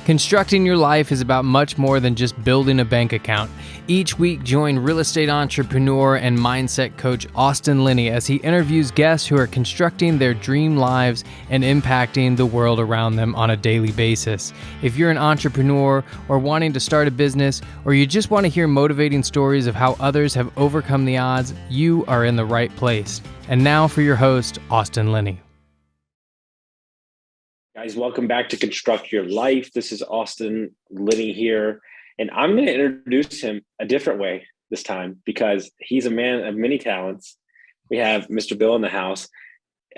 Constructing your life is about much more than just building a bank account. Each week, join real estate entrepreneur and mindset coach Austin Linney as he interviews guests who are constructing their dream lives and impacting the world around them on a daily basis. If you're an entrepreneur or wanting to start a business, or you just want to hear motivating stories of how others have overcome the odds, you are in the right place. And now for your host, Austin Linney. Guys, welcome back to Construct Your Life. This is Austin Linney here, and I'm going to introduce him a different way this time because he's a man of many talents. We have Mr. Bill in the house.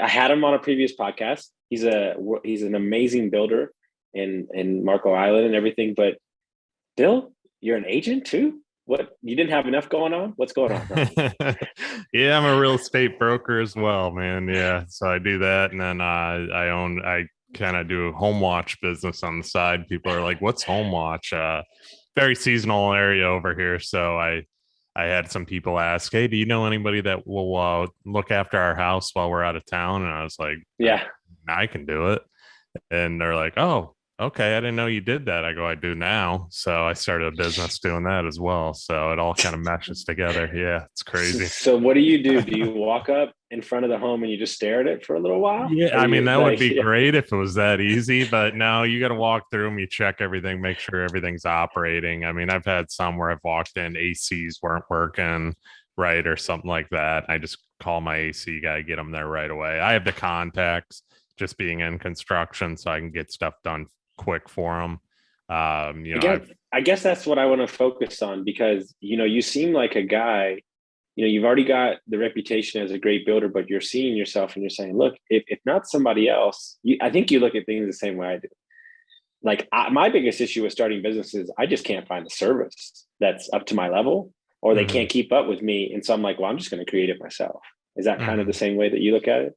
I had him on a previous podcast. He's an amazing builder in Marco Island and everything. But Bill, you're an agent too? What, you didn't have enough going on? What's going on? Yeah, I'm a real estate broker as well, man. Yeah, so I do that, and then I kind of do a home watch business on the side. People are like, what's home watch? Very seasonal area over here. So I had some people ask, hey, do you know anybody that will look after our house while we're out of town? And I was like, yeah, I can do it. And they're like, oh, okay, I didn't know you did that. I go, I do now. So I started a business doing that as well. So it all kind of meshes together. Yeah, it's crazy. So what do? Do you walk up in front of the home and you just stare at it for a little while? Yeah, I mean, that would be great if it was that easy, but no, you got to walk through them, you check everything, make sure everything's operating. I mean, I've had some where I've walked in, ACs weren't working right or something like that. I just call my AC guy, get them there right away. I have the contacts just being in construction, so I can get stuff done quick for them. I guess that's what I want to focus on because, you seem like a guy, you've already got the reputation as a great builder, but you're seeing yourself and you're saying, look, if not somebody else, I think you look at things the same way I do. Like my biggest issue with starting businesses, I just can't find the service that's up to my level, or they can't keep up with me. And so I'm like, well, I'm just going to create it myself. Is that kind of the same way that you look at it?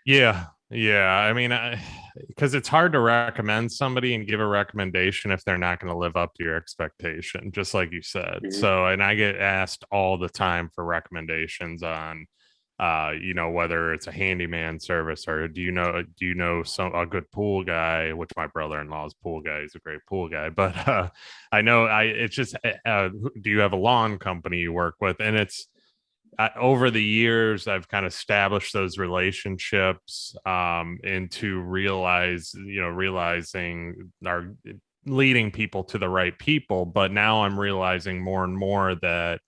Yeah. I mean, because it's hard to recommend somebody and give a recommendation if they're not going to live up to your expectation, just like you said. Mm-hmm. So, and I get asked all the time for recommendations on, whether it's a handyman service or do you know a good pool guy, which my brother-in-law's pool guy, he's a great pool guy, but it's just, do you have a lawn company you work with? And it's, over the years, I've kind of established those relationships into realizing our leading people to the right people. But now I'm realizing more and more that,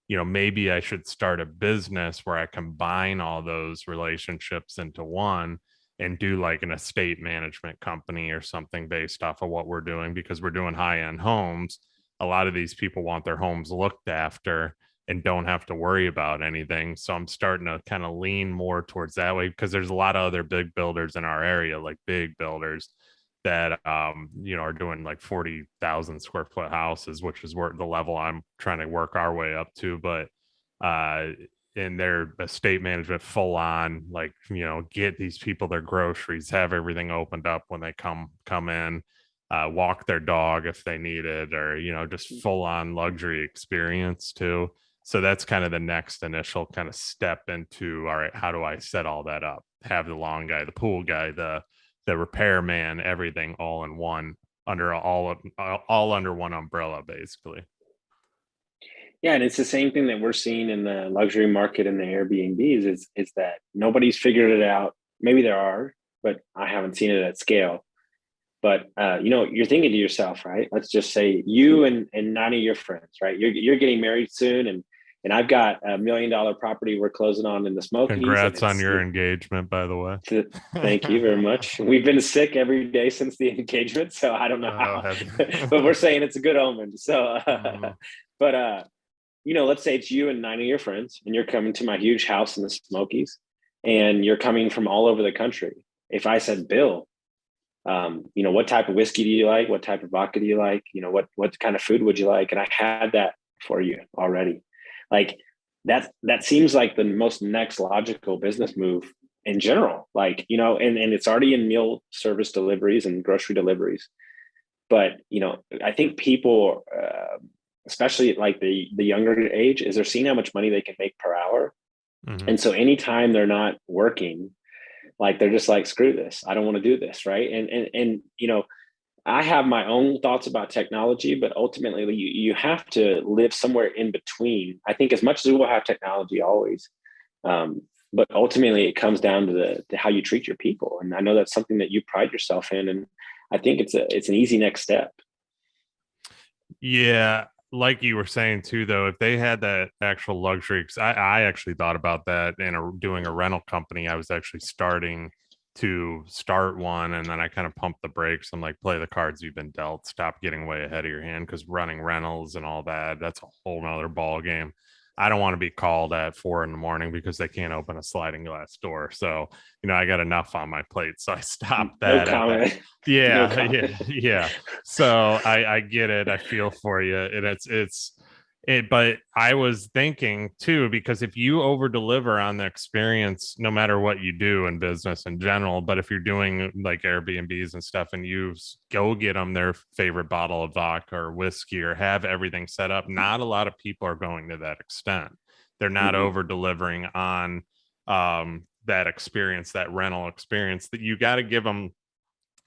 maybe I should start a business where I combine all those relationships into one and do like an estate management company or something based off of what we're doing, because we're doing high-end homes. A lot of these people want their homes looked after and don't have to worry about anything. So I'm starting to kind of lean more towards that way, because there's a lot of other big builders in our area, like big builders that, are doing like 40,000 square foot houses, which is where the level I'm trying to work our way up to. But in their estate management full on, like, get these people their groceries, have everything opened up when they come in, walk their dog if they need it, or, just full on luxury experience too. So that's kind of the next initial kind of step into, all right, how do I set all that up? Have the lawn guy, the pool guy, the repairman, everything all in one, all under one umbrella, basically. Yeah, and it's the same thing that we're seeing in the luxury market and the Airbnbs is that nobody's figured it out. Maybe there are, but I haven't seen it at scale. But you're thinking to yourself, right? Let's just say you and 9 of your friends, right? You're getting married soon, and I've got $1 million property we're closing on in the Smokies. Congrats on your engagement, by the way. Thank you very much. We've been sick every day since the engagement, so I don't know how, but we're saying it's a good omen. So, but let's say it's you and 9 of your friends, and you're coming to my huge house in the Smokies, and you're coming from all over the country. If I said, Bill, what type of whiskey do you like? What type of vodka do you like? What kind of food would you like? And I had that for you already. Like that seems like the most next logical business move in general. Like, and it's already in meal service deliveries and grocery deliveries. But, I think people, especially at like the younger age, is they're seeing how much money they can make per hour. Mm-hmm. And so anytime they're not working, like they're just like, screw this, I don't want to do this. Right. And I have my own thoughts about technology, but ultimately you have to live somewhere in between. I think as much as we will have technology always, um, but ultimately it comes down to the how you treat your people. And I know that's something that you pride yourself in. And I think it's an easy next step. Yeah, like you were saying too, though, if they had that actual luxury, because I actually thought about that in doing a rental company. I was actually starting to start one, and then I kind of pumped the brakes. I'm like, play the cards you've been dealt. Stop getting way ahead of your hand, because running rentals and all that's a whole nother ball game. I don't want to be called at 4 a.m. because they can't open a sliding glass door. So, I got enough on my plate. So I stopped No that at that. comment. No Yeah, comment. yeah. So I get it. I feel for you. And but I was thinking too, because if you over deliver on the experience, no matter what you do in business in general, but if you're doing like Airbnbs and stuff and you go get them their favorite bottle of vodka or whiskey or have everything set up, not a lot of people are going to that extent. They're not Mm-hmm. over delivering on that experience, that rental experience, that you got to give them.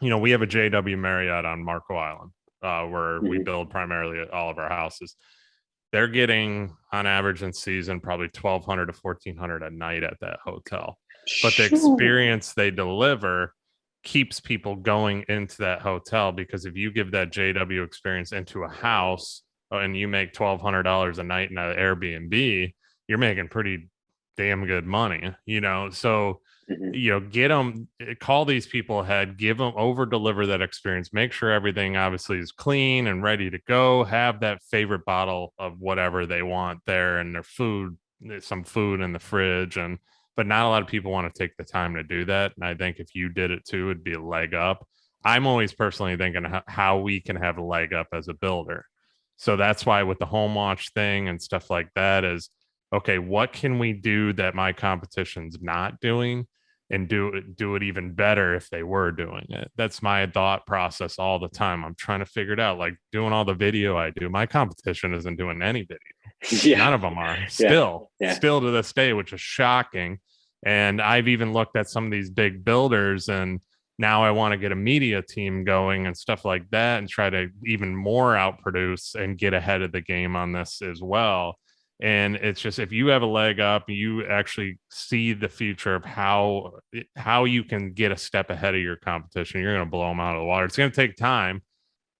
We have a JW Marriott on Marco Island, where we Mm-hmm. build primarily all of our houses. They're getting on average in season probably 1,200 to 1,400 a night at that hotel. But the Shoo. experience they deliver keeps people going into that hotel, because if you give that JW experience into a house and you make $1,200 a night in an Airbnb, you're making pretty damn good money, So Mm-hmm. get them, call these people ahead, give them, over deliver that experience, make sure everything obviously is clean and ready to go, have that favorite bottle of whatever they want there, and their food, some food in the fridge. But not a lot of people want to take the time to do that. And I think if you did it too, it'd be a leg up. I'm always personally thinking how we can have a leg up as a builder. So that's why with the home watch thing and stuff like that is, okay, what can we do that my competition's not doing, and do it even better if they were doing it? That's my thought process all the time. I'm trying to figure it out. Like doing all the video I do, my competition isn't doing any video. Yeah. None of them are, Yeah. still Yeah. still to this day, which is shocking. And I've even looked at some of these big builders, and now I want to get a media team going and stuff like that, and try to even more outproduce and get ahead of the game on this as well. And it's just, if you have a leg up, you actually see the future of how you can get a step ahead of your competition, you're going to blow them out of the water. It's going to take time,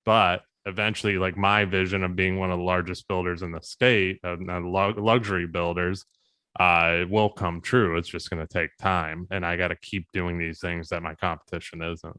but eventually, like my vision of being one of the largest builders in the state, luxury builders, will come true. It's just going to take time, and I got to keep doing these things that my competition isn't.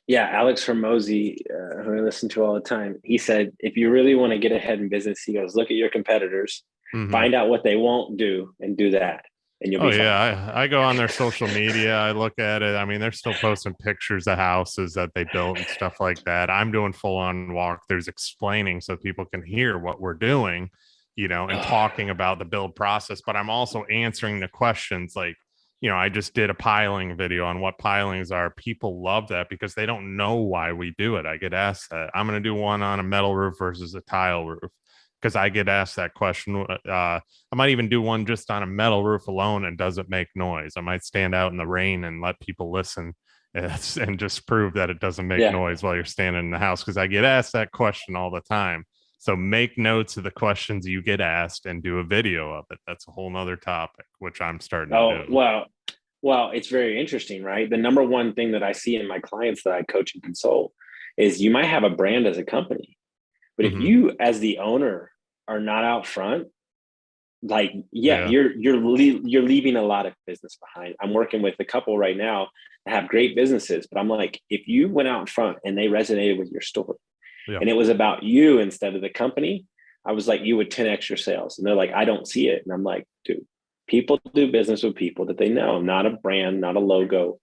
Yeah, Alex Hormozy, who I listen to all the time, he said, if you really want to get ahead in business, he goes, look at your competitors, Mm-hmm. find out what they won't do, and do that, and you'll Oh be fine. yeah, I go on their social media. I look at it. I mean, they're still posting pictures of houses that they built and stuff like that. I'm doing full on walkthroughs, explaining so people can hear what we're doing, and talking about the build process. But I'm also answering the questions. Like, I just did a piling video on what pilings are. People love that because they don't know why we do it. I get asked that. I'm going to do one on a metal roof versus a tile roof, because I get asked that question. I might even do one just on a metal roof alone and doesn't make noise. I might stand out in the rain and let people listen and just prove that it doesn't make Yeah. noise while you're standing in the house, because I get asked that question all the time. So make notes of the questions you get asked and do a video of it. That's a whole nother topic, which I'm starting to Oh, do. well, it's very interesting, right? The number one thing that I see in my clients that I coach and consult is you might have a brand as a company, but if Mm-hmm. you as the owner are not out front, like, yeah, Yeah. you're leaving a lot of business behind. I'm working with a couple right now that have great businesses, but I'm like, if you went out in front and they resonated with your story Yeah. and it was about you instead of the company, I was like, you would 10x your sales. And they're like, I don't see it. And I'm like, dude, people do business with people that they know, not a brand, not a logo.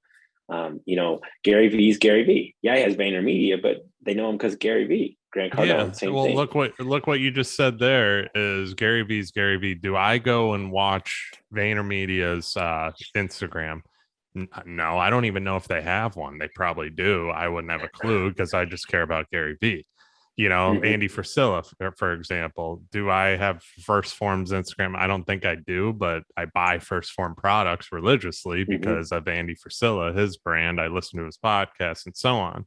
Gary V's Gary V. Yeah, he has VaynerMedia, but they know him because Gary V. Grant Cardone, Yeah. same Well, thing. look what you just said there is Gary V's Gary V. Do I go and watch VaynerMedia's Instagram? No, I don't even know if they have one. They probably do. I wouldn't have a clue because I just care about Gary V. Mm-hmm. Andy Frisella, for example. Do I have First Form's Instagram? I don't think I do, but I buy First Form products religiously Mm-hmm. because of Andy Frisella, his brand. I listen to his podcast and so on.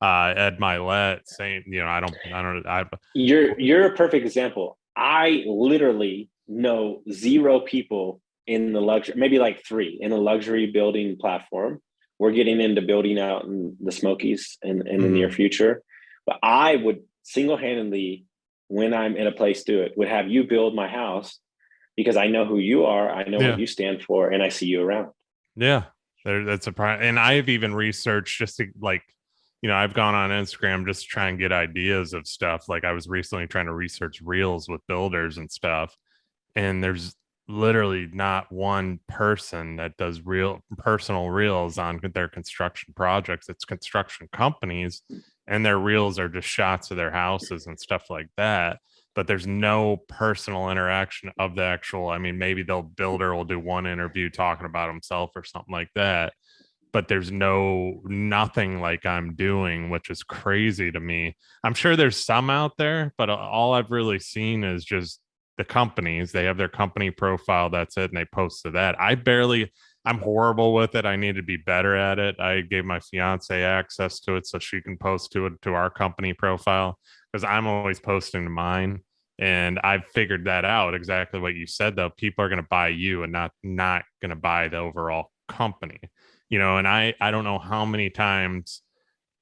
Ed Milet saying, You're a perfect example. I literally know zero people in the luxury, maybe like three in the luxury building platform. We're getting into building out in the Smokies in the near future. But I would single-handedly, when I'm in a place do it, would have you build my house because I know who you are, I know what you stand for, and I see you around. Yeah, that's a problem. And I've even researched just to I've gone on Instagram just to try and get ideas of stuff. Like I was recently trying to research reels with builders and stuff. And there's literally not one person that does real personal reels on their construction projects. It's construction companies, and their reels are just shots of their houses and stuff like that. But there's no personal interaction of the actual. I mean, maybe the builder will do one interview talking about himself or something like that, but there's nothing like I'm doing, which is crazy to me. I'm sure there's some out there, but all I've really seen is just the companies. They have their company profile, that's it, and they post to that. I'm horrible with it. I need to be better at it. I gave my fiance access to it so she can post to it to our company profile, because I'm always posting to mine. And I've figured that out, exactly what you said, though. People are going to buy you and not going to buy the overall company. And I don't know how many times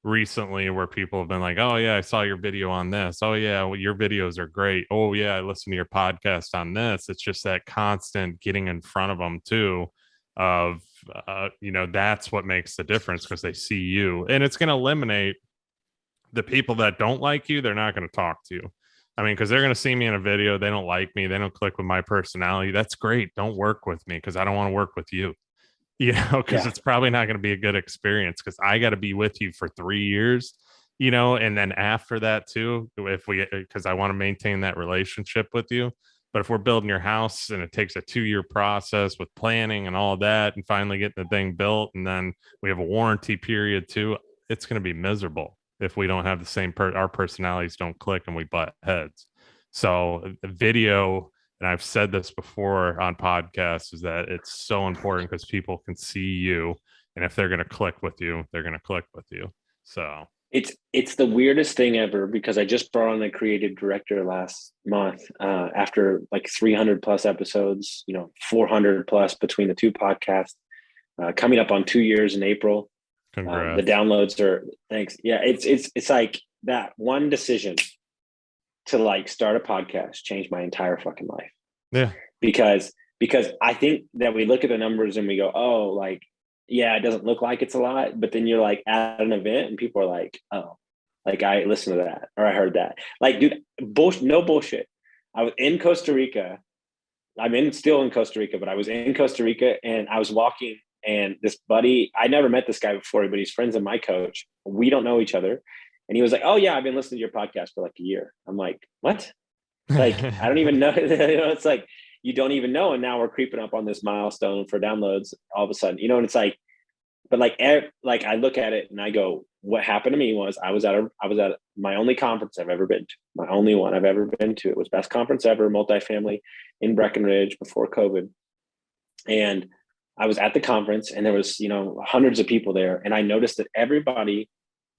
recently where people have been like, oh yeah, I saw your video on this. Oh yeah, well, your videos are great. Oh yeah, I listened to your podcast on this. It's just that constant getting in front of them too, of that's what makes the difference, because they see you, and it's going to eliminate the people that don't like you. They're not going to talk to you. I mean, because they're going to see me in a video, they don't like me, they don't click with my personality. That's great. Don't work with me, because I don't want to work with you. Because it's probably not going to be a good experience, because I got to be with you for 3 years, and then after that too, because I want to maintain that relationship with you. But if we're building your house and it takes a 2-year process with planning and all that, and finally getting the thing built, and then we have a warranty period too, it's going to be miserable if we don't have the same our personalities don't click and we butt heads. So video, and I've said this before on podcasts, is that it's so important because people can see you, and if they're going to click with you, they're going to click with you. So it's the weirdest thing ever, because I just brought on a creative director last month after like 300 plus episodes, 400 plus between the two podcasts, coming up on 2 years in April. Congrats. The downloads are, thanks. Yeah, it's like that one decision to like start a podcast changed my entire fucking life. Yeah. Because I think that we look at the numbers and we go, oh, like, yeah, it doesn't look like it's a lot, but then you're like at an event and people are like, oh, like I listened to that or I heard that. Like, dude, no bullshit. I was in Costa Rica. Still in Costa Rica, but I was in Costa Rica and I was walking, and this buddy, I never met this guy before, but he's friends with my coach. We don't know each other. And he was like, oh yeah, I've been listening to your podcast for like a year. I'm like, what? Like, I don't even know. It's like, you don't even know. And now we're creeping up on this milestone for downloads all of a sudden, and it's like, but like I look at it and I go, what happened to me was I was at my only conference I've ever been to, my only one I've ever been to. It was best conference ever, multifamily in Breckenridge before COVID. And I was at the conference and there was, hundreds of people there. And I noticed that everybody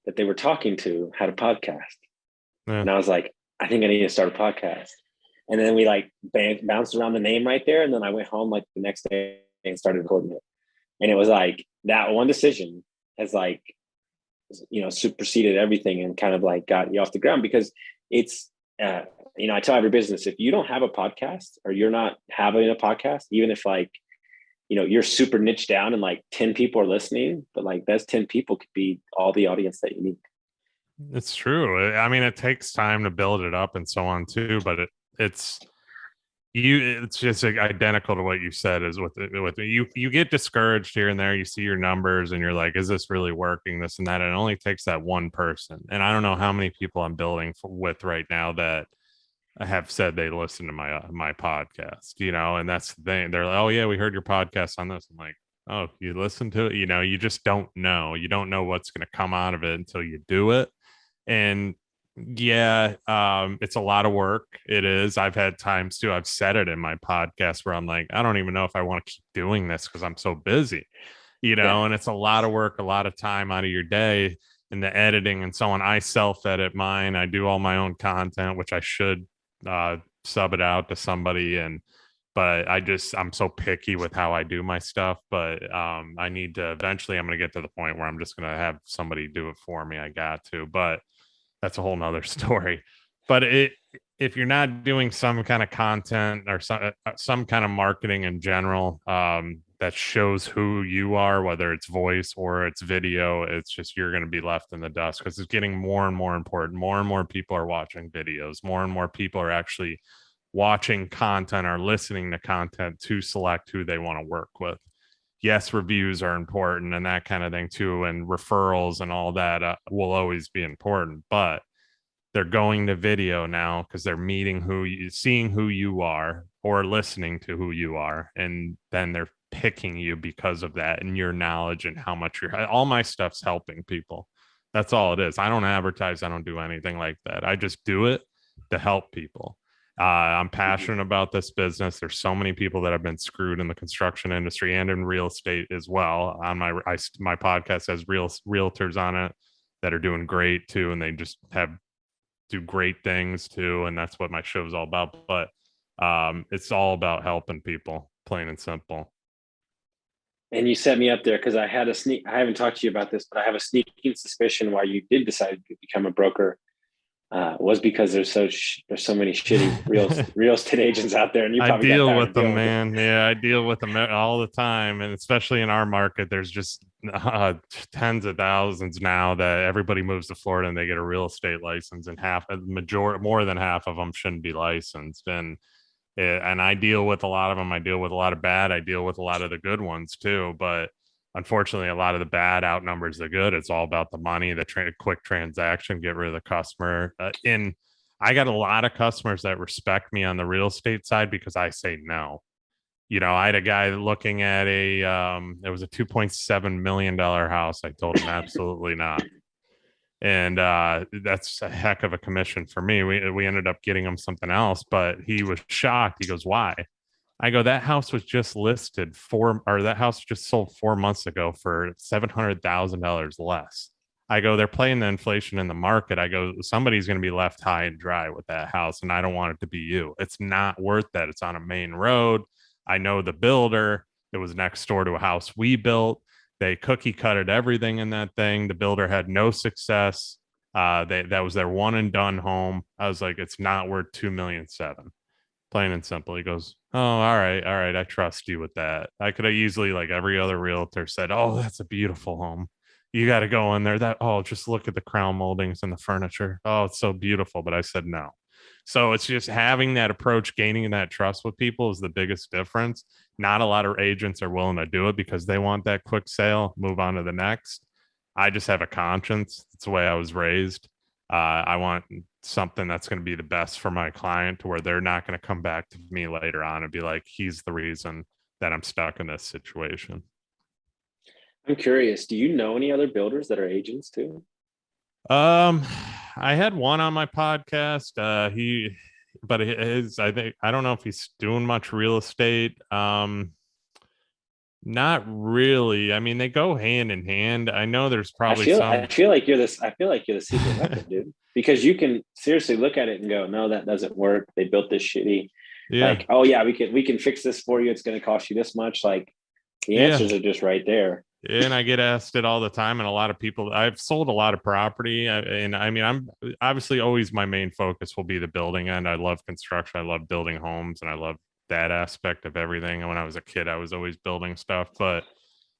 that they were talking to had a podcast. Yeah. And I was like, I think I need to start a podcast. And then we like bounced around the name right there. And then I went home like the next day and started recording it. And it was like that one decision has like, superseded everything and kind of like got you off the ground, because it's, I tell every business, if you don't have a podcast or you're not having a podcast, even if like, you're super niche down and like 10 people are listening, but like those 10 people could be all the audience that you need. It's true. I mean, it takes time to build it up and so on too, but it's just identical to what you said is with you get discouraged here and there. You see your numbers and you're like, is this really working, this and that? And it only takes that one person. And I don't know how many people I'm building with right now that have said they listen to my podcast, and that's the thing. They're like, oh yeah, we heard your podcast on this. I'm like, oh, you listen to it? You just don't know. You don't know what's going to come out of it until you do it. And yeah, it's a lot of work. It is. I've had times too, I've said it in my podcast where I'm like, I don't even know if I want to keep doing this because I'm so busy, and it's a lot of work, a lot of time out of your day. and the editing and so on. I self-edit mine. I do all my own content, which I should sub it out to somebody. But I'm so picky with how I do my stuff. But I need to eventually, I'm going to get to the point where I'm just going to have somebody do it for me. I got to, but that's a whole nother story. But if you're not doing some kind of content or some kind of marketing in general, that shows who you are, whether it's voice or it's video, it's just, you're going to be left in the dust, because it's getting more and more important. More and more people are watching videos. More and more people are actually watching content or listening to content to select who they want to work with. Yes, reviews are important and that kind of thing too, and referrals and all that will always be important, but they're going to video now because they're seeing who you are or listening to who you are, and then they're picking you because of that and your knowledge and how much all my stuff's helping people. That's all it is. I don't advertise. I don't do anything like that. I just do it to help people. I'm passionate about this business. There's so many people that have been screwed in the construction industry and in real estate as well. On my podcast has realtors on it that are doing great too, and they just do great things too, and that's what my show is all about. But it's all about helping people, plain and simple. And you set me up there because I haven't talked to you about this, but I have a sneaking suspicion why you did decide to become a broker was because there's so many shitty real estate agents out there, and you probably I deal with them, man. Yeah, I deal with them all the time, and especially in our market, there's just tens of thousands now that everybody moves to Florida and they get a real estate license, and more than half of them shouldn't be licensed. And I deal with a lot of them. I deal with a lot of bad. I deal with a lot of the good ones too, but unfortunately, a lot of the bad outnumbers the good. It's all about the money, the quick transaction, get rid of the customer. I got a lot of customers that respect me on the real estate side because I say no. I had a guy looking at it was a $2.7 million house. I told him absolutely not. And that's a heck of a commission for me. We ended up getting him something else, but he was shocked. He goes, "Why?" I go, "That house was just that house just sold 4 months ago for $700,000 less." I go, "They're playing the inflation in the market." I go, "Somebody's going to be left high and dry with that house, and I don't want it to be you. It's not worth that. It's on a main road. I know the builder. It was next door to a house we built. They cookie cutted everything in that thing. The builder had no success. That was their one and done home." I was like, "It's not worth $2.7 million. Plain and simple." He goes, "Oh, all right. I trust you with that." I could have easily, like every other realtor, said, "Oh, that's a beautiful home. You got to go in there. Just look at the crown moldings and the furniture. Oh, it's so beautiful." But I said no. So it's just having that approach, gaining that trust with people is the biggest difference. Not a lot of agents are willing to do it because they want that quick sale, move on to the next. I just have a conscience. It's the way I was raised. I want something that's going to be the best for my client, to where they're not going to come back to me later on and be like, "He's the reason that I'm stuck in this situation." I'm curious, do you know any other builders that are agents too? I had one on my podcast. I don't know if he's doing much real estate. Not really. I mean, they go hand in hand. I know there's probably I feel like you're the secret weapon, dude. Because you can seriously look at it and go, "No, that doesn't work. They built this shitty." Yeah. Like, "Oh yeah, we can fix this for you. It's going to cost you this much." Like, the answers are just right there. And I get asked it all the time, and a lot of people. I've sold a lot of property, and I mean, I'm obviously always, my main focus will be the building end. I love construction. I love building homes, and I love that aspect of everything. And when I was a kid, I was always building stuff, but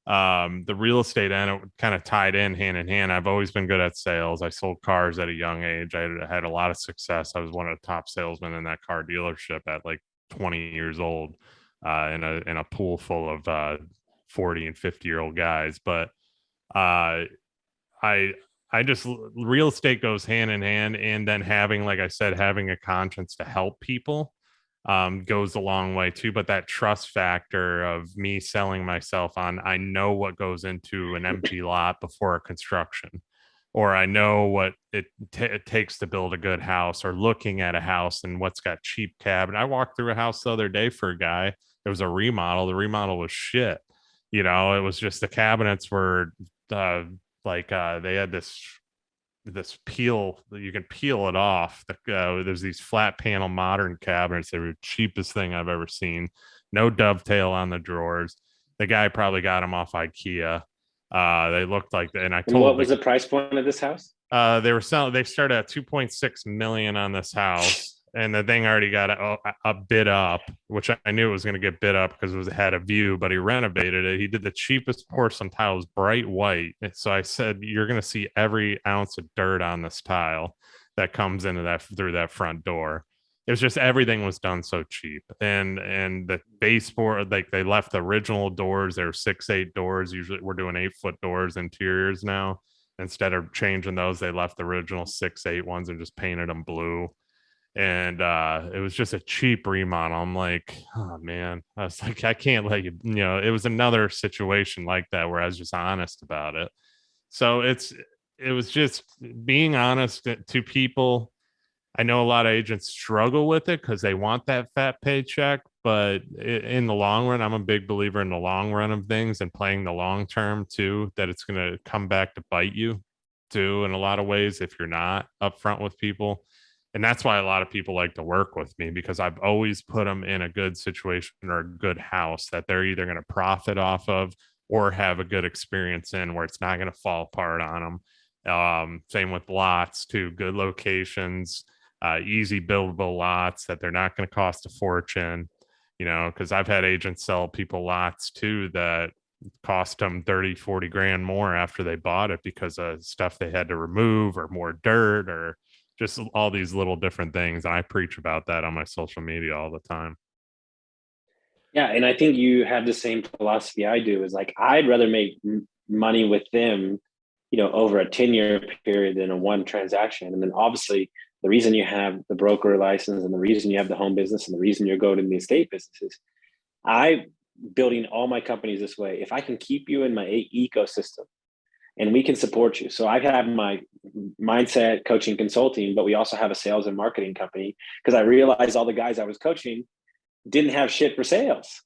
the real estate end, it kind of tied in hand in hand. I've always been good at sales. I sold cars at a young age. I had a lot of success. I was one of the top salesmen in that car dealership at like 20 years old, in a pool full of 40 and 50-year-old guys. But I just, real estate goes hand in hand. And then having, like I said, having a conscience to help people goes a long way too. But that trust factor of me selling myself on, I know what goes into an empty lot before a construction, or I know what it takes to build a good house, or looking at a house and what's got cheap cabinet. I walked through a house the other day for a guy. It was a remodel. The remodel was shit. It was just the cabinets were Like they had this peel, you can peel it off. There's these flat panel modern cabinets. They were the cheapest thing I've ever seen. No dovetail on the drawers. The guy probably got them off IKEA. They looked like, and I And told what was the price point of this house? they started at 2.6 million on this house, and the thing already got a bid up, which I knew was going to get bid up because it had a view, but he renovated it. He did the cheapest porcelain tiles, bright white. And so I said, you're going to see every ounce of dirt on this tile that comes into that through that front door. It was just, everything was done so cheap, and the baseboard, like they left the original doors. They were 6'8" doors. Usually we're doing 8-foot doors interiors now. Instead of changing those, they left the original 6'8" ones and just painted them blue. And it was just a cheap remodel. I'm like, oh man, I was like, I can't let you, it was another situation like that where I was just honest about it. So it was just being honest to people. I know a lot of agents struggle with it because they want that fat paycheck, but in the long run, I'm a big believer in the long run of things and playing the long term too, that it's going to come back to bite you too in a lot of ways if you're not upfront with people. And that's why a lot of people like to work with me, because I've always put them in a good situation or a good house that they're either going to profit off of or have a good experience in, where it's not going to fall apart on them. Same with lots too, good locations, easy buildable lots that they're not going to cost a fortune, because I've had agents sell people lots too that cost them 30-40 grand more after they bought it because of stuff they had to remove or more dirt or just all these little different things. And I preach about that on my social media all the time. Yeah, and I think you have the same philosophy I do. Is like, I'd rather make money with them, over a 10-year period than a one transaction. And then obviously the reason you have the broker license and the reason you have the home business and the reason you're going in the estate businesses, I building all my companies this way. If I can keep you in my ecosystem and we can support you. So I have my mindset coaching consulting, but we also have a sales and marketing company because I realized all the guys I was coaching didn't have shit for sales.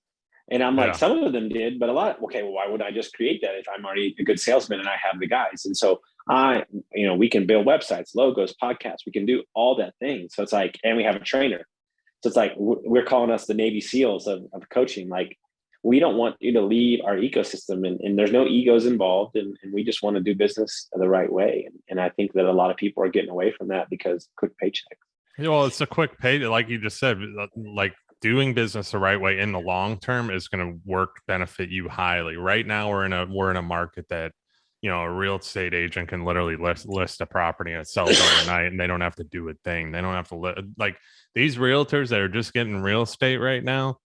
And I'm like, some of them did, but a lot. Okay, well, why would I just create that if I'm already a good salesman and I have the guys? And so we can build websites, logos, podcasts. We can do all that thing. So it's like, and we have a trainer. So it's like, we're calling us the Navy SEALs of coaching. Like, we don't want you to leave our ecosystem, and there's no egos involved. And we just want to do business the right way. And I think that a lot of people are getting away from that because quick paycheck. Well, it's a quick pay. Like you just said, like, doing business the right way in the long term is going to benefit you highly. Right now, we're in a market that, a real estate agent can literally list a property and it sells overnight, and they don't have to do a thing. They don't have to like these realtors that are just getting real estate right now.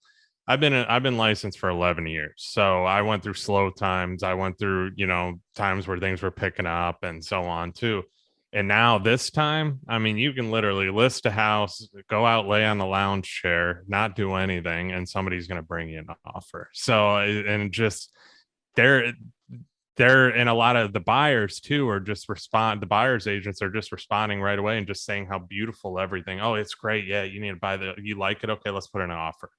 I've been licensed for 11 years, so I went through slow times. I went through times where things were picking up and so on too. And now this time, I mean, you can literally list a house, go out, lay on the lounge chair, not do anything, and somebody's going to bring you an offer. So, and just they're, and a lot of the buyers too are just the buyer's agents are just responding right away and just saying how beautiful everything. Oh, it's great. Yeah, you need to buy you like it. Okay, let's put in an offer.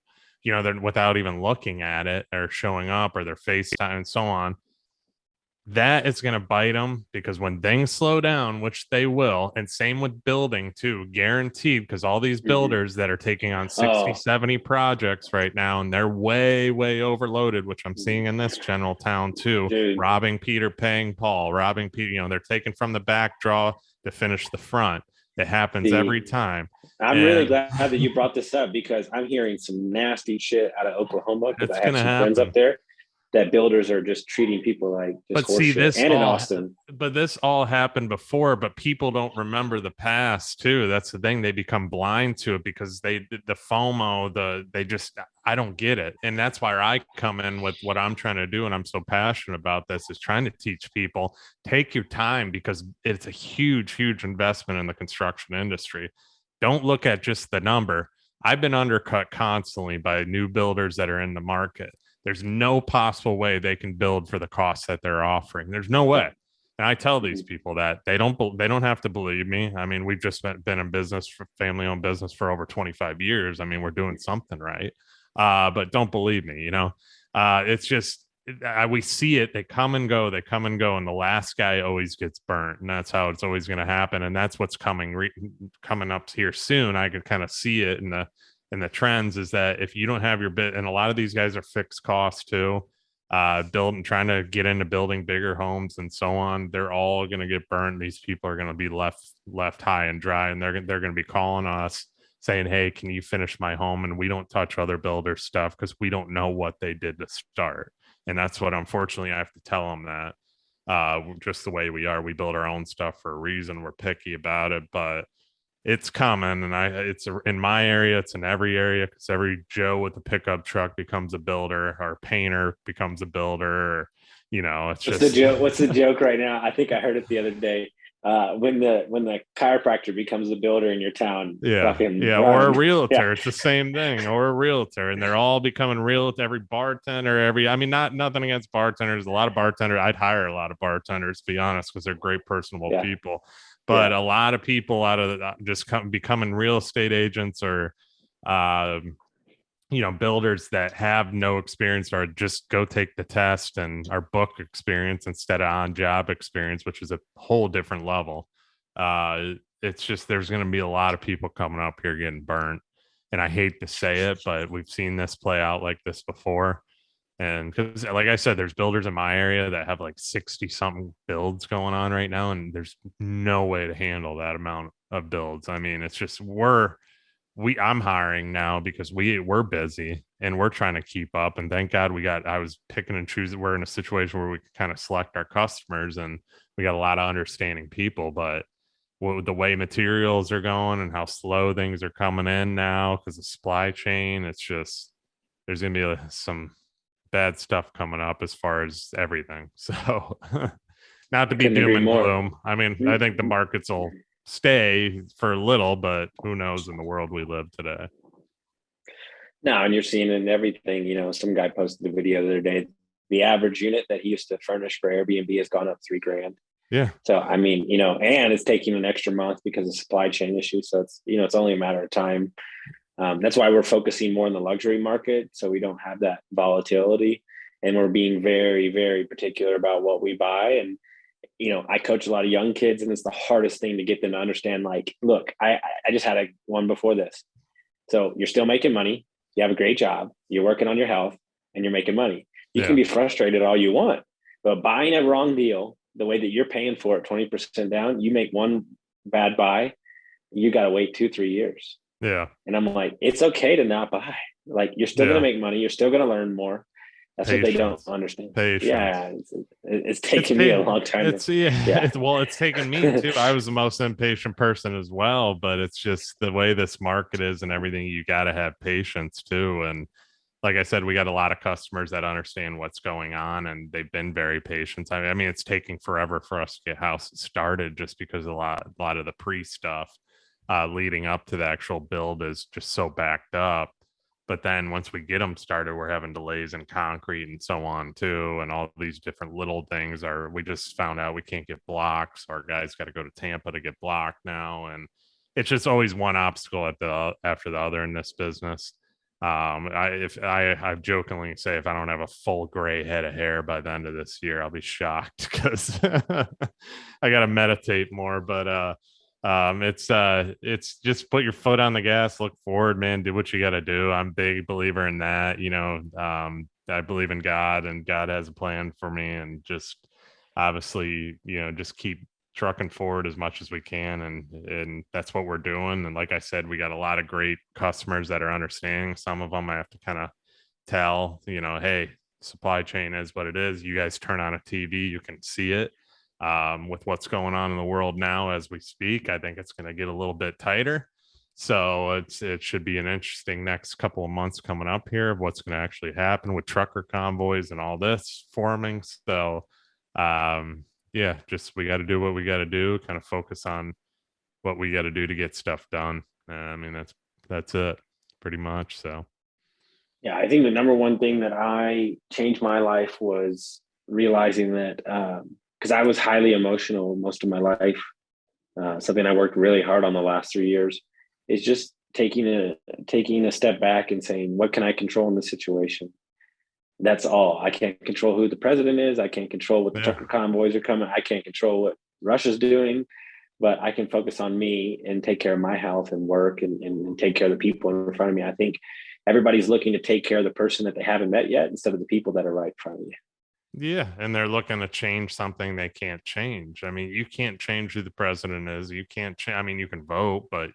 They're without even looking at it or showing up or their FaceTime and so on. That is going to bite them, because when things slow down, which they will, and same with building too, guaranteed, because all these builders that are taking on 60, 70 projects right now, and they're way, way overloaded, which I'm seeing in this general town too, robbing Peter, paying Paul, robbing Peter, they're taking from the back draw to finish the front. It happens every time. I'm really glad that you brought this up, because I'm hearing some nasty shit out of Oklahoma, because I have some friends up there that builders are just treating people like just horseshit. And in Austin. But this all happened before, but people don't remember the past too. That's the thing. They become blind to it because the FOMO, I don't get it. And that's why I come in with what I'm trying to do. And I'm so passionate about this, is trying to teach people, take your time, because it's a huge, huge investment in the construction industry. Don't look at just the number. I've been undercut constantly by new builders that are in the market. There's no possible way they can build for the cost that they're offering. There's no way. And I tell these people that they don't have to believe me. I mean, we've just been in business, for family-owned business, for over 25 years. I mean, we're doing something right. But don't believe me, it's just, we see it. They come and go. And the last guy always gets burnt, and that's how it's always going to happen. And that's what's coming up here soon. I could kind of see it in the trends, is that if you don't have your bit, and a lot of these guys are fixed costs too, building, trying to get into building bigger homes and so on, they're all going to get burnt. These people are going to be left high and dry, and they're going to be calling us saying, hey, can you finish my home? And we don't touch other builders' stuff because we don't know what they did to start. And that's what, unfortunately, I have to tell them that just the way we are. We build our own stuff for a reason. We're picky about it, but it's coming. And it's in my area, it's in every area, because every Joe with a pickup truck becomes a builder, or painter becomes a builder. Or, it's what's just the joke. What's the joke right now? I think I heard it the other day. When the chiropractor becomes a builder in your town, or a realtor, it's the same thing, or a realtor, and they're all becoming real. Every bartender, nothing against bartenders. A lot of bartenders, I'd hire a lot of bartenders, to be honest, because they're great, personable people. But a lot of people out of becoming real estate agents, or builders that have no experience, or just go take the test and are book experience instead of on job experience, which is a whole different level. It's just, there's going to be a lot of people coming up here getting burnt. And I hate to say it, but we've seen this play out like this before. And because, like I said, there's builders in my area that have like 60 something builds going on right now, and there's no way to handle that amount of builds. I mean, it's just, I'm hiring now because we're busy and we're trying to keep up. And thank God I was picking and choosing. We're in a situation where we can kind of select our customers, and we got a lot of understanding people. But the way materials are going and how slow things are coming in now because of supply chain, it's just, there's going to be some bad stuff coming up as far as everything. So not to be doom and gloom. I mean, I think the markets will stay for a little, but who knows in the world we live today. No, and you're seeing it in everything. Some guy posted the video the other day. The average unit that he used to furnish for Airbnb has gone up $3,000. Yeah. So, and it's taking an extra month because of supply chain issues. So it's only a matter of time. That's why we're focusing more in the luxury market, so we don't have that volatility, and we're being very, very particular about what we buy. And I coach a lot of young kids, and it's the hardest thing to get them to understand. Like, look, I just had one before this. So you're still making money. You have a great job. You're working on your health, and you're making money. You can be frustrated all you want, but buying a wrong deal, the way that you're paying for it, 20% down, you make one bad buy, you got to wait 2-3 years. Yeah. And I'm like, it's okay to not buy. Like, you're still going to make money. You're still going to learn more. That's what they don't understand. Patience. Yeah. It's taken me a long time. It's taken me too. I was the most impatient person as well, but it's just the way this market is and everything, you got to have patience too. And like I said, we got a lot of customers that understand what's going on, and they've been very patient. I mean, it's taking forever for us to get houses started just because a lot of the pre stuff leading up to the actual build is just so backed up. But then once we get them started, we're having delays in concrete and so on too. And all these different little things we just found out we can't get blocks. Our guys got to go to Tampa to get blocked now. And it's just always one obstacle after the other in this business. I jokingly say, if I don't have a full gray head of hair by the end of this year, I'll be shocked, because I got to meditate more. But it's just put your foot on the gas, look forward, man, do what you got to do. I'm a big believer in that. I believe in God, and God has a plan for me, and just obviously, just keep trucking forward as much as we can. And that's what we're doing. And like I said, we got a lot of great customers that are understanding. Some of them I have to kind of tell, hey, supply chain is what it is. You guys turn on a TV, you can see it. With what's going on in the world now as we speak, I think it's going to get a little bit tighter. So it should be an interesting next couple of months coming up here of what's going to actually happen with trucker convoys and all this forming. So just we got to do what we got to do, kind of focus on what we got to do to get stuff done. I mean, that's it pretty much. So yeah, I think the number one thing that I changed my life was realizing that because I was highly emotional most of my life. Something I worked really hard on the last 3 years is just taking a step back and saying, what can I control in this situation? That's all. I can't control who the president is. I can't control what the trucker convoys are coming. I can't control what Russia's doing, but I can focus on me and take care of my health and work and take care of the people in front of me. I think everybody's looking to take care of the person that they haven't met yet instead of the people that are right in front of you. Yeah. And they're looking to change something they can't change. I mean, you can't change who the president is. You can't I mean, you can vote, but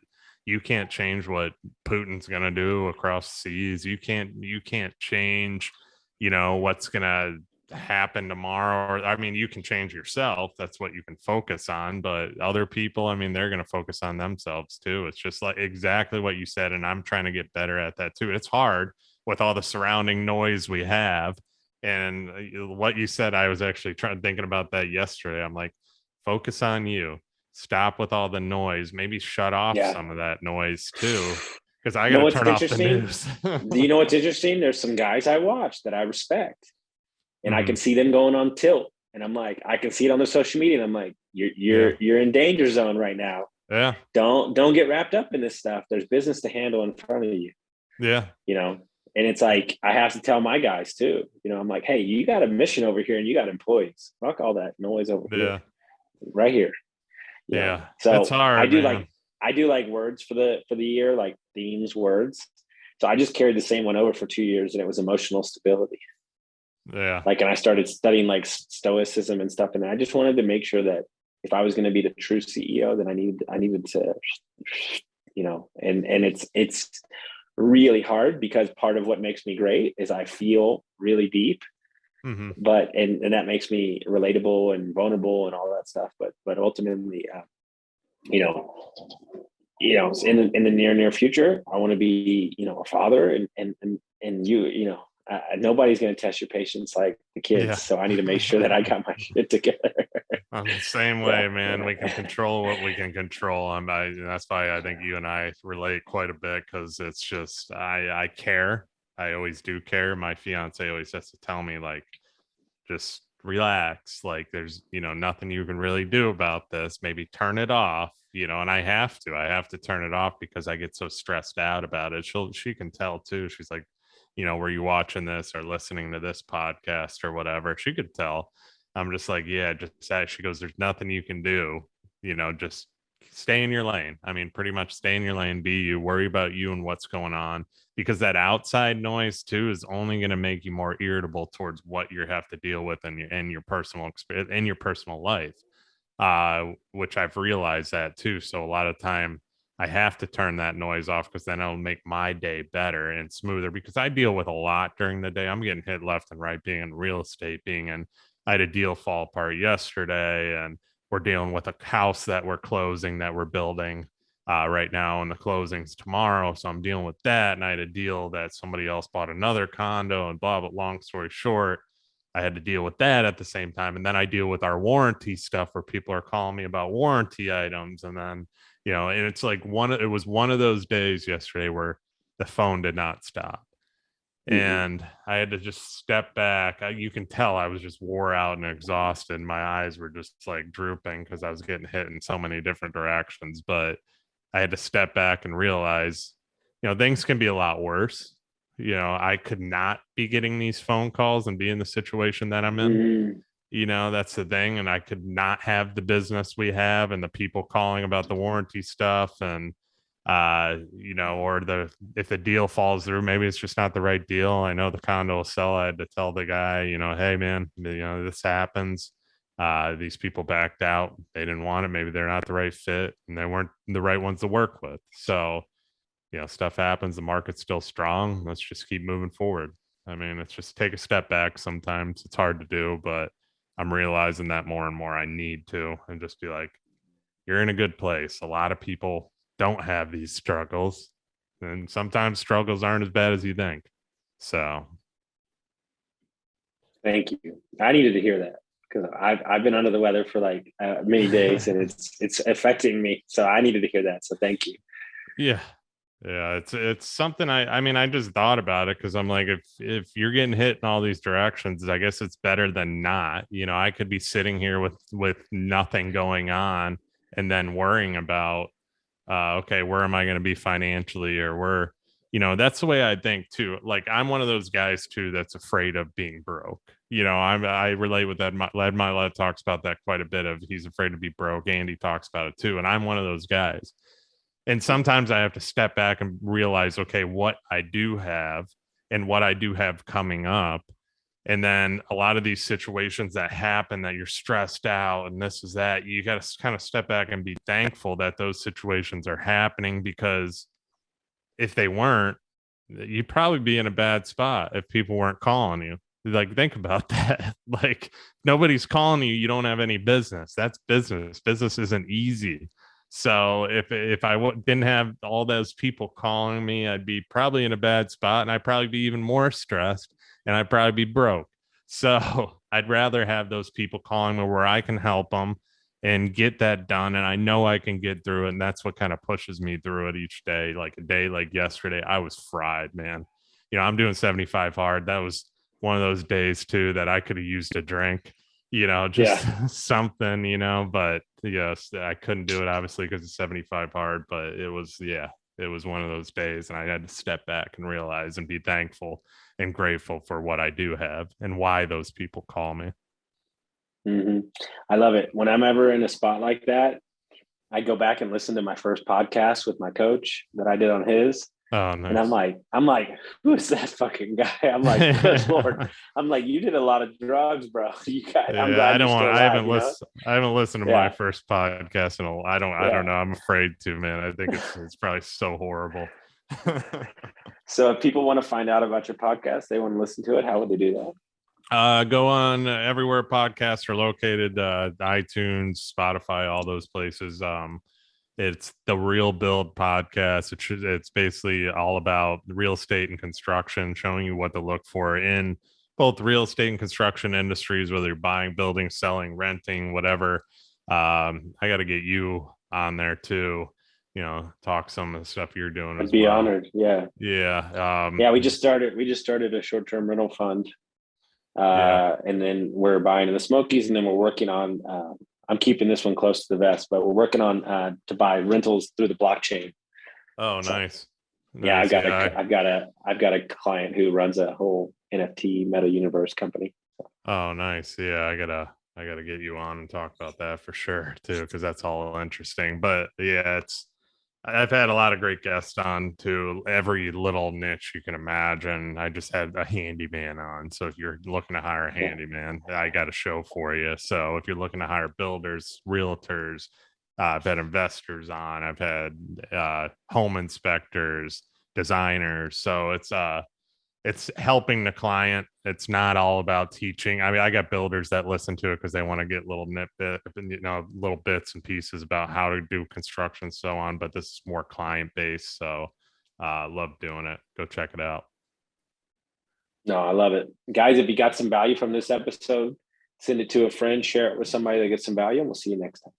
you can't change what Putin's going to do across the seas. You can't change, what's going to happen tomorrow. I mean, you can change yourself. That's what you can focus on. But other people, I mean, they're going to focus on themselves too. It's just like exactly what you said. And I'm trying to get better at that too. It's hard with all the surrounding noise we have. And what you said, I was actually thinking about that yesterday. I'm like, focus on you. Stop with all the noise. Maybe shut off some of that noise too, because I got to turn off the news. You know what's interesting? There's some guys I watch that I respect, and I can see them going on tilt, and I'm like, I can see it on their social media, and I'm like, you're in danger zone right now. Yeah. Don't get wrapped up in this stuff. There's business to handle in front of you. Yeah. And it's like, I have to tell my guys too, I'm like, hey, you got a mission over here and you got employees. Fuck all that noise over here. Right here. Yeah. So that's hard. I do like words for the year, like themes, words. So I just carried the same one over for 2 years, and it was emotional stability. Yeah. Like, and I started studying like stoicism and stuff. And I just wanted to make sure that if I was going to be the true CEO, then I needed to, and it's really hard, because part of what makes me great is I feel really deep, but and that makes me relatable and vulnerable and all that stuff. But ultimately, in the near future, I want to be a father, and nobody's going to test your patience like the kids. So I need to make sure that I got my shit together. I'm the same way, man. We can control what we can control. That's why I think you and I relate quite a bit, because it's just I care. I always do care. My fiance always has to tell me, like, just relax. Like, there's nothing you can really do about this. Maybe turn it off. And I have to turn it off because I get so stressed out about it. She can tell too. She's like, were you watching this or listening to this podcast or whatever? She could tell. I'm just like, yeah, just that. She goes, there's nothing you can do, just stay in your lane. I mean, pretty much stay in your lane, be you, worry about you and what's going on, because that outside noise too is only going to make you more irritable towards what you have to deal with in your personal experience, in your personal life, which I've realized that too. So a lot of time I have to turn that noise off, because then it'll make my day better and smoother, because I deal with a lot during the day. I'm getting hit left and right, being in real estate, I had a deal fall apart yesterday, and we're dealing with a house that we're closing, that we're building right now, and the closing's tomorrow. So I'm dealing with that. And I had a deal that somebody else bought another condo and blah, but long story short, I had to deal with that at the same time. And then I deal with our warranty stuff, where people are calling me about warranty items. And then, and it's like it was one of those days yesterday where the phone did not stop. And I had to just step back. You can tell I was just wore out and exhausted. My eyes were just like drooping because I was getting hit in so many different directions. But I had to step back and realize, things can be a lot worse. I could not be getting these phone calls and be in the situation that I'm in. That's the thing. And I could not have the business we have and the people calling about the warranty stuff, and or if the deal falls through, maybe it's just not the right deal. I know the condo will sell. I had to tell the guy, hey man, this happens. These people backed out. They didn't want it. Maybe they're not the right fit, and they weren't the right ones to work with. So, stuff happens. The market's still strong. Let's just keep moving forward. I mean, it's just take a step back. Sometimes it's hard to do, but I'm realizing that more and more I need to, and just be like, you're in a good place. A lot of people don't have these struggles, and sometimes struggles aren't as bad as you think. So thank you. I needed to hear that, because I've been under the weather for like many days, and it's affecting me. So I needed to hear that. So thank you. Yeah. It's something I just thought about it, because I'm like, if you're getting hit in all these directions, I guess it's better than not. I could be sitting here with nothing going on, and then worrying about, okay, where am I going to be financially, or where, that's the way I think too. Like, I'm one of those guys too that's afraid of being broke. I relate with that. Ed Mylett talks about that quite a bit. Of he's afraid to be broke. Andy talks about it too, and I'm one of those guys. And sometimes I have to step back and realize, okay, what I do have and what I do have coming up. And then a lot of these situations that happen that you're stressed out and this is that, you got to kind of step back and be thankful that those situations are happening, because if they weren't, you'd probably be in a bad spot if people weren't calling you. Like, think about that. Like, nobody's calling you, you don't have any business. That's business. Business isn't easy. So if I didn't have all those people calling me, I'd be probably in a bad spot, and I'd probably be even more stressed, and I'd probably be broke. So I'd rather have those people calling me where I can help them and get that done. And I know I can get through it. And that's what kind of pushes me through it each day. Like a day like yesterday, I was fried, man. I'm doing 75 hard. That was one of those days too that I could have used a drink, something, but yes, I couldn't do it obviously because it's 75 hard, but it was one of those days, and I had to step back and realize and be thankful and grateful for what I do have and why those people call me. Mm-hmm. I love it. When I'm ever in a spot like that, I go back and listen to my first podcast with my coach that I did on his. Oh, nice. And I'm like, who is that fucking guy? I'm like, good Lord. I'm like, you did a lot of drugs, bro. You got. I'm glad I haven't listened to my first podcast in I don't know. I'm afraid to, man. I think it's probably so horrible. So if people want to find out about your podcast, they want to listen to it, how would they do that? Go on everywhere podcasts are located, iTunes, Spotify, all those places. It's the Real Build podcast. It's basically all about real estate and construction, showing you what to look for in both real estate and construction industries, whether you're buying, building, selling, renting, whatever. I got to get you on there too. Talk some of the stuff you're doing. I'd be honored. Yeah. Yeah. We just started a short-term rental fund. And then we're buying in the Smokies, and then we're working on, I'm keeping this one close to the vest, but we're working on to buy rentals through the blockchain. Oh, nice. Yeah, I've got a client who runs a whole NFT meta universe company. Oh, nice. Yeah, I gotta get you on and talk about that for sure too, because that's all interesting. But yeah, I've had a lot of great guests on to every little niche you can imagine. I just had a handyman on. So if you're looking to hire a handyman, I got a show for you. So if you're looking to hire builders, realtors, I've had investors on, I've had home inspectors, designers. So it's helping the client. It's not all about teaching. I mean, I got builders that listen to it because they want to get little little bits and pieces about how to do construction and so on. But this is more client based. So love doing it. Go check it out. No, I love it. Guys, if you got some value from this episode, send it to a friend, share it with somebody that gets some value, and we'll see you next time.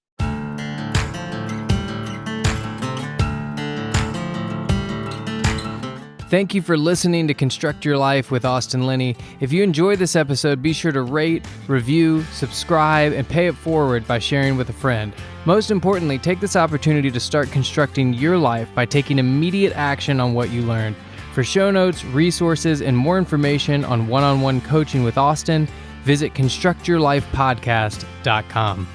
Thank you for listening to Construct Your Life with Austin Linney. If you enjoyed this episode, be sure to rate, review, subscribe, and pay it forward by sharing with a friend. Most importantly, take this opportunity to start constructing your life by taking immediate action on what you learned. For show notes, resources, and more information on one-on-one coaching with Austin, visit constructyourlifepodcast.com.